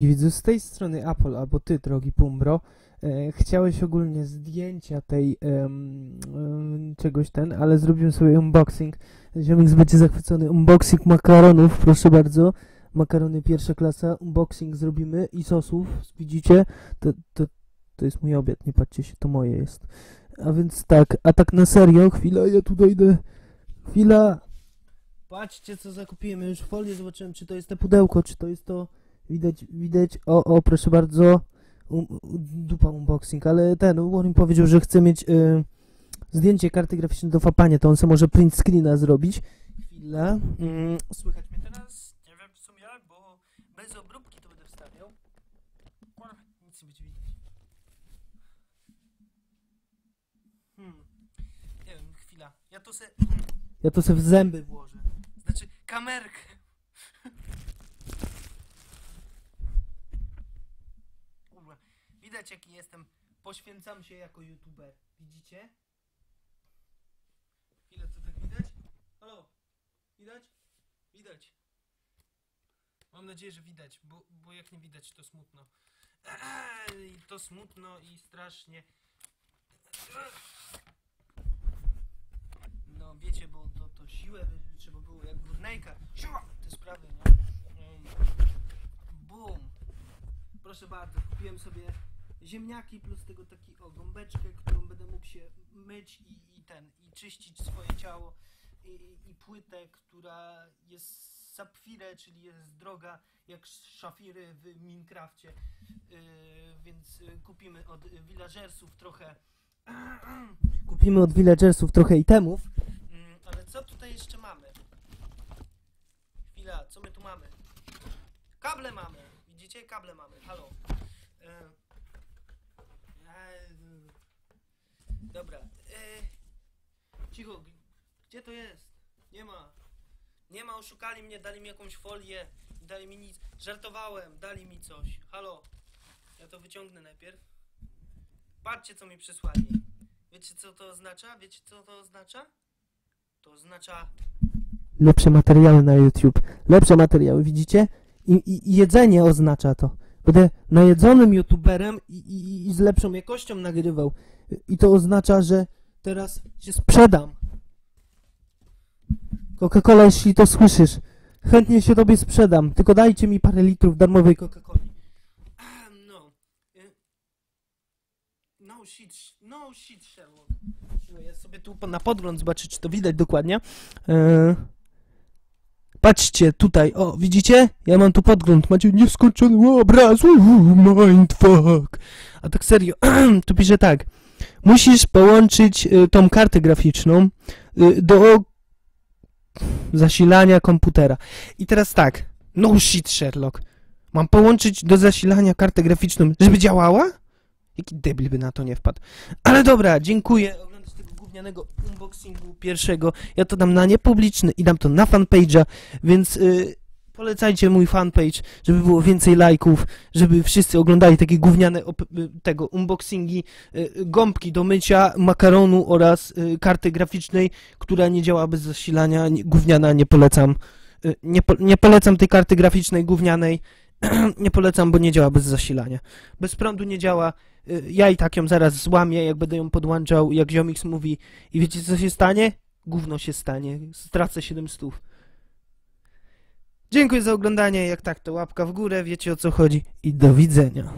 Widzę z tej strony Apple, albo ty, drogi Pumbro, chciałeś ogólnie zdjęcia tej czegoś ale zrobiłem sobie unboxing. Ziomik będzie zachwycony. Unboxing makaronów, proszę bardzo. Makarony pierwsza klasa, unboxing zrobimy i sosów, widzicie? To jest mój obiad, nie patrzcie się, to moje jest. A więc tak, a tak na serio, chwila, ja tu dojdę. Chwila. Patrzcie, co zakupiłem, już folię zobaczyłem, czy to jest te pudełko, czy to jest to. Widać, proszę bardzo, dupa unboxing, ale Warren powiedział, że chce mieć zdjęcie karty graficznej do fapania, to on sobie może print screena zrobić. Chwila, słychać mnie teraz? Nie wiem w sumie, bo bez obróbki to będę wstawiał. Nic nie będzie widać. Nie wiem, chwila, ja to se w zęby włożę, znaczy kamerkę. Widać, jaki jestem. Poświęcam się jako youtuber. Widzicie? Ile to tak widać? Halo? Widać? Widać. Mam nadzieję, że widać, bo jak nie widać, to smutno. To smutno i strasznie. No wiecie, bo to siłę trzeba było jak górnejka. Siła! Te sprawy, nie? Bum! Proszę bardzo, kupiłem sobie ziemniaki plus tego taki gąbeczkę, którą będę mógł się myć i czyścić swoje ciało i płytę, która jest sapfire, czyli jest droga jak szafiry w Minecrafcie, więc kupimy od villagersów trochę itemów, ale co tutaj jeszcze mamy? Chwila, co my tu mamy? Kable mamy, widzicie? Kable mamy, halo. Dobra, cicho, gdzie to jest? Nie ma, oszukali mnie, dali mi jakąś folię, dali mi nic, żartowałem, dali mi coś, halo, ja to wyciągnę najpierw, patrzcie, co mi przysłali, wiecie, co to oznacza? To oznacza lepsze materiały na YouTube, lepsze materiały, widzicie? I jedzenie oznacza to. Będę najedzonym youtuberem i z lepszą jakością nagrywał. I to oznacza, że teraz się sprzedam. Coca-Cola, jeśli to słyszysz, chętnie się tobie sprzedam. Tylko dajcie mi parę litrów darmowej Coca-Coli. No shit, Sherlock. Ja sobie tu na podgląd zobaczę, czy to widać dokładnie. Patrzcie, tutaj, widzicie? Ja mam tu podgląd, macie nieskończony obraz, mindfuck. A tak serio, tu pisze tak. Musisz połączyć tą kartę graficzną do zasilania komputera. I teraz tak, no shit, Sherlock. Mam połączyć do zasilania kartę graficzną, żeby działała? Jaki debil by na to nie wpadł. Ale dobra, dziękuję. Gównianego unboxingu pierwszego. Ja to dam na niepubliczny i dam to na fanpage'a, więc polecajcie mój fanpage, żeby było więcej lajków, żeby wszyscy oglądali takie gówniane unboxingi, gąbki do mycia, makaronu oraz karty graficznej, która nie działa bez zasilania. Gówniana, nie polecam. Nie polecam tej karty graficznej gównianej. Nie polecam, bo nie działa bez zasilania. Bez prądu nie działa. Ja i tak ją zaraz złamię, jak będę ją podłączał, jak ziomik mówi. I wiecie, co się stanie? Gówno się stanie. Stracę 700. Dziękuję za oglądanie. Jak tak, to łapka w górę, wiecie, o co chodzi. I do widzenia.